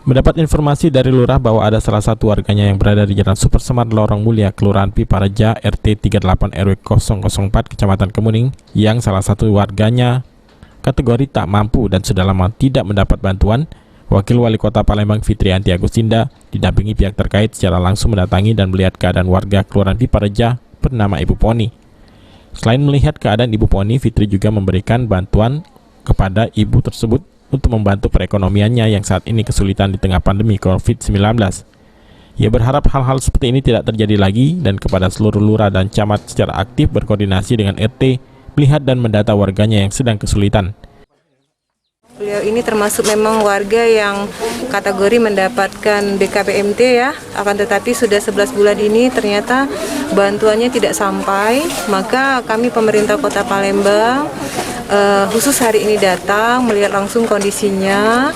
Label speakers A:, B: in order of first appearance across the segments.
A: Mendapat informasi dari lurah bahwa ada salah satu warganya yang berada di Jalan Super Semar Lorong Mulia, Kelurahan Pipareja, RT 38 RW 004, Kecamatan Kemuning, yang salah satu warganya kategori tak mampu dan sudah lama tidak mendapat bantuan, Wakil Wali Kota Palembang Fitrianti Agustinda didampingi pihak terkait secara langsung mendatangi dan melihat keadaan warga Kelurahan Pipareja bernama Ibu Poni. Selain melihat keadaan Ibu Poni, Fitri juga memberikan bantuan kepada ibu tersebut untuk membantu perekonomiannya yang saat ini kesulitan di tengah pandemi COVID-19. Ia berharap hal-hal seperti ini tidak terjadi lagi dan kepada seluruh lurah dan camat secara aktif berkoordinasi dengan RT, melihat dan mendata warganya yang sedang kesulitan.
B: Beliau ini termasuk memang warga yang kategori mendapatkan BKPMT ya, akan tetapi sudah 11 bulan ini ternyata bantuannya tidak sampai, maka kami pemerintah Kota Palembang khusus hari ini datang melihat langsung kondisinya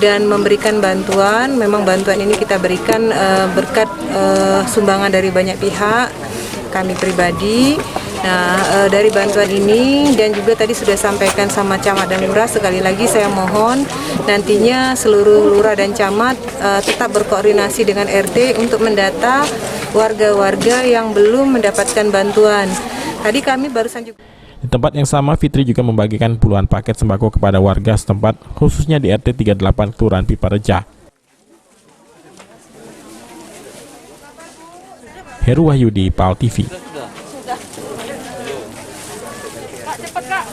B: dan memberikan bantuan. Memang bantuan ini kita berikan berkat sumbangan dari banyak pihak, kami pribadi. Nah, dari bantuan ini dan juga tadi sudah sampaikan sama camat dan lurah, sekali lagi saya mohon nantinya seluruh lurah dan camat tetap berkoordinasi dengan RT untuk mendata warga-warga yang belum mendapatkan bantuan. Tadi kami barusan juga.
A: Di tempat yang sama, Fitri juga membagikan puluhan paket sembako kepada warga setempat, khususnya di RT 38 Kelurahan Pipareja. Heru Wahyudi, PAL TV.
C: Kak, cepet Kak.